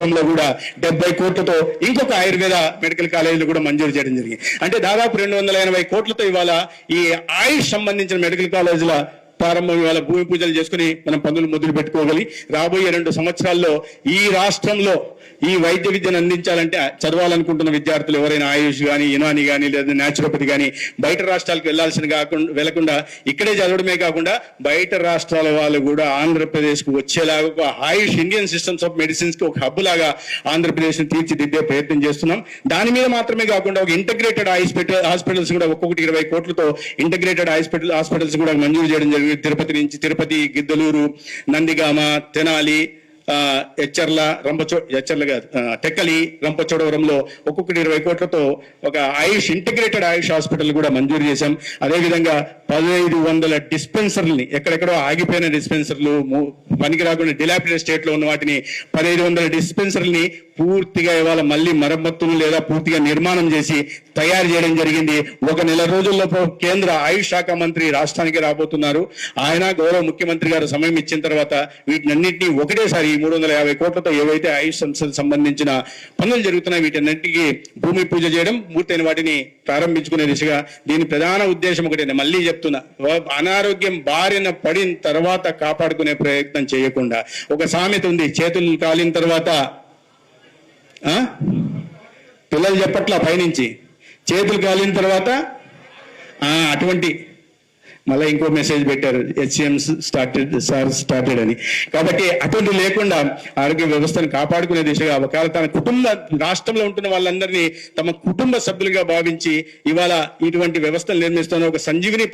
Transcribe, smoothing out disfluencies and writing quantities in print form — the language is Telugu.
లో కూడా 70 కోట్లతో ఇంకొక ఆయుర్వేద మెడికల్ కాలేజీలు కూడా మంజూరు చేయడం జరిగింది. అంటే దాదాపు 280 కోట్లతో ఇవాళ ఈ ఆయుష్ సంబంధించిన మెడికల్ కాలేజీల ప్రారంభం ఇవాళ భూమి పూజలు చేసుకుని మనం పనులు మొదలు పెట్టుకోగలి రాబోయే 2 సంవత్సరాల్లో ఈ రాష్ట్రంలో ఈ వైద్య విద్యను అందించాలంటే చదవాలనుకుంటున్న విద్యార్థులు ఎవరైనా ఆయుష్ కానీ యునాని కానీ లేదా న్యాచురోపతి కానీ బయట రాష్ట్రాలకు వెళ్లకుండా ఇక్కడే చదవడమే కాకుండా బయట రాష్ట్రాల వాళ్ళు కూడా ఆంధ్రప్రదేశ్కు వచ్చేలాగా ఒక ఆయుష్ ఇండియన్ సిస్టమ్స్ ఆఫ్ మెడిసిన్స్ కి ఒక హబ్ లాగా ఆంధ్రప్రదేశ్ ని తీర్చిదిద్దే ప్రయత్నం చేస్తున్నాం. దాని మీద మాత్రమే కాకుండా ఒక ఇంటగ్రేటెడ్ హాస్పిటల్స్ కూడా ఒక్కొక్కటి 20 కోట్లతో ఇంటగ్రేటెడ్ హాస్పిటల్స్ కూడా మంజూరు చేయడం జరిగింది. తిరుపతి, గిద్దలూరు, నందిగామ, తెనాలి, టెక్కలి, రంపచోడవరంలో ఒక్కొక్కటి 20 కోట్లతో ఒక ఇంటిగ్రేటెడ్ ఆయుష్ హాస్పిటల్ కూడా మంజూరు చేశాం. అదేవిధంగా 1500 డిస్పెన్సర్లని ఎక్కడెక్కడో ఆగిపోయిన డిస్పెన్సర్లు పనికి రాకుండా డిలాపిడేట్ స్టేట్ లో ఉన్న వాటిని 1500 డిస్పెన్సర్లని పూర్తిగా ఇవాళ మళ్ళీ మరమ్మతులు లేదా పూర్తిగా నిర్మాణం చేసి తయారు చేయడం జరిగింది. 1 నెల రోజుల్లో కేంద్ర ఆయుష్ శాఖ మంత్రి రాష్ట్రానికి రాబోతున్నారు. ఆయన గౌరవ ముఖ్యమంత్రి గారు సమయం ఇచ్చిన తర్వాత వీటినన్నింటినీ ఒకటేసారి 350 కోట్లతో ఏవైతే ఆయుష్ సంస్థలకు సంబంధించిన పనులు జరుగుతున్నాయి వీటన్నింటికి భూమి పూజ చేయడం, పూర్తయిన వాటిని ప్రారంభించుకునే దిశగా దీని ప్రధాన ఉద్దేశం ఒకటే. మళ్ళీ చెప్తున్నా, అనారోగ్యం బారిన పడిన తర్వాత కాపాడుకునే ప్రయత్నం చేయకుండా ఒక సామెత ఉంది, చేతులు కాలిన తర్వాత పిల్లలు చెప్పట్లా పైనుంచి చేతులు కాలిన తర్వాత అటువంటి మళ్ళీ ఇంకో మెసేజ్ పెట్టారు, HCM స్టార్టెడ్ అని. కాబట్టి అటువంటి లేకుండా ఆరోగ్య వ్యవస్థను కాపాడుకునే దిశగా ఒకవేళ తన రాష్ట్రంలో ఉంటున్న వాళ్ళందరినీ తమ కుటుంబ సభ్యులుగా భావించి ఇవాళ ఇటువంటి వ్యవస్థలు నిర్మిస్తున్న ఒక సంజీవిని